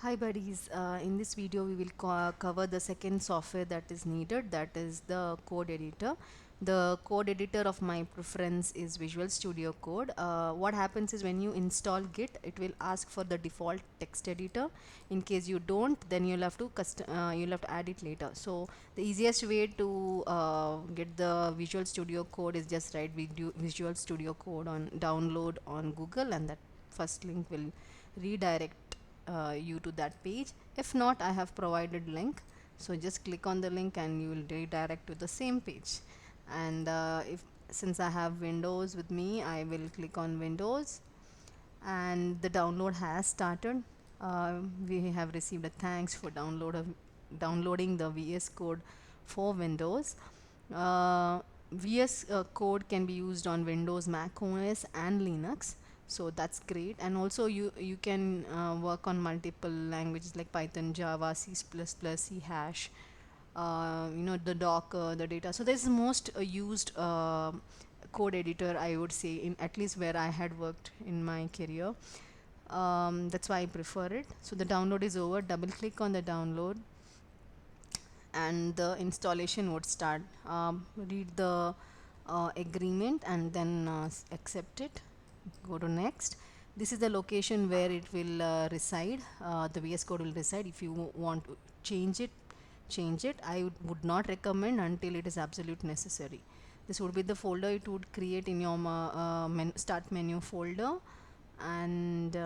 Hi buddies, in this video we will cover the second software that is needed, that is the code editor. The code editor of my preference is Visual Studio Code. What happens is when you install Git, it will ask for the default text editor. In case you don't, then you'll have to add it later. So the easiest way to get the Visual Studio Code is just write Visual Studio Code on download on Google, and that first link will redirect you to that page. If not, I have provided link, so just click on the link and you will redirect to the same page. And if since I have Windows with me, I will click on Windows, and the download has started. We have received a thanks for downloading the VS Code for Windows. VS Code can be used on Windows, Mac OS and Linux, so that's great. And also you can work on multiple languages like Python, Java, C++, C hash, the Docker, the data. So this is most used code editor, I would say, in at least where I had worked in my career. That's why I prefer it. So the download is over. Double click on the download and the installation would start. Read the agreement and then accept it. Go to next. This is the location where it will reside. The VS Code will reside. If you want to change it. I would not recommend until it is absolute necessary. This would be the folder it would create in your start menu folder. And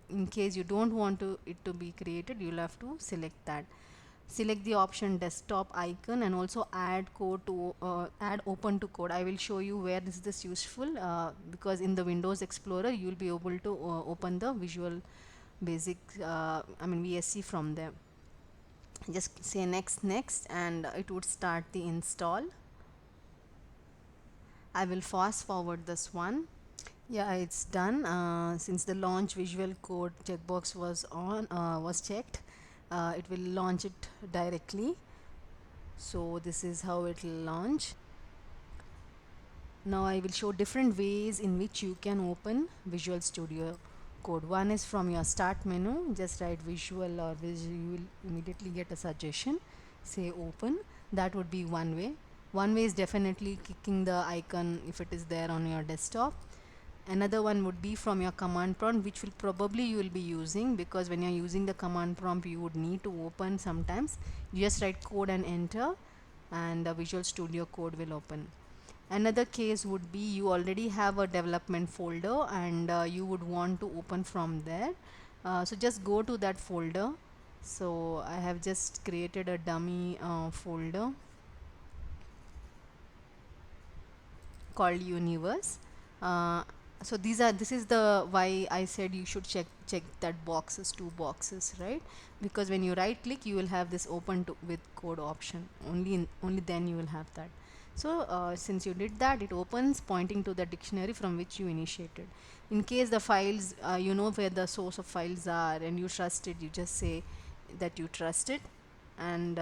in case you don't want it to be created, you'll have to select that. Select the option desktop icon and also add code to add open to code. I will show you where is this useful, because in the Windows Explorer you will be able to open the Visual Basic VSC from there. Just say next, and it would start the install. I will fast forward this one. Yeah, it's done. Since the launch Visual Code checkbox was checked, it will launch it directly. So this is how it will launch. Now I will show different ways in which you can open Visual Studio Code. One is from your start menu. Just write visual or visual, you will immediately get a suggestion. Say open. That would be one way. One way is definitely clicking the icon if it is there on your desktop. Another one would be from your command prompt, which will probably you will be using, because when you're using the command prompt you would need to open sometimes. You just write code and enter, and Visual Studio Code will open. Another case would be you already have a development folder and you would want to open from there. So just go to that folder. So I have just created a dummy folder called universe. So this is the why I said you should check that boxes, two boxes, right? Because when you right click you will have this open to with code option. Only then you will have that. So since you did that, it opens pointing to the dictionary from which you initiated. In case the files, you know where the source of files are and you trust it, you just say that you trust it, and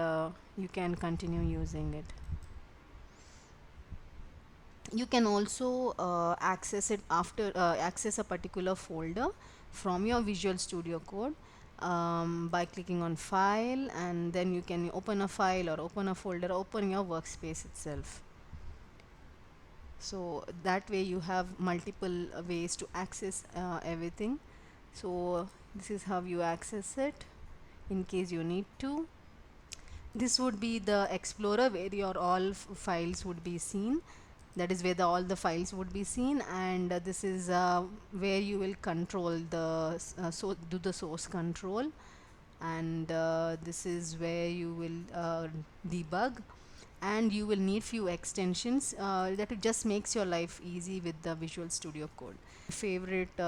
you can continue using it. You can also access it after access a particular folder from your Visual Studio Code by clicking on file, and then you can open a file or open a folder, open your workspace itself. So that way you have multiple ways to access everything. So this is how you access it in case you need to. This would be the Explorer where your all files would be seen. That is where all the files would be seen, and this is where you will control the do the source control, and this is where you will debug, and you will need few extensions that it just makes your life easy with the Visual Studio Code. Favorite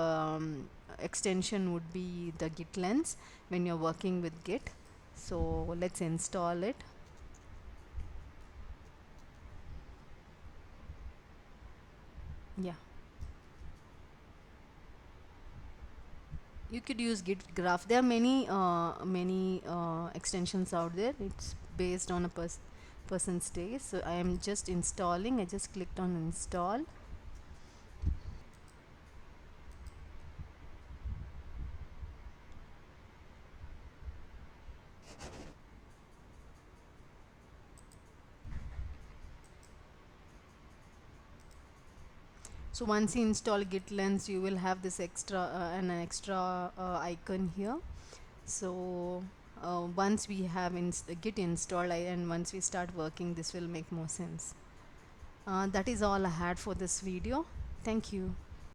extension would be the Git lens when you're working with Git. So let's install it. Yeah, you could use Git graph. There are many extensions out there. It's based on a person's taste. So I am just installing. I just clicked on install. So once you install git lens, you will have this extra an extra icon here. So once we have git installed and once we start working, this will make more sense. That is all I had for this video. Thank you.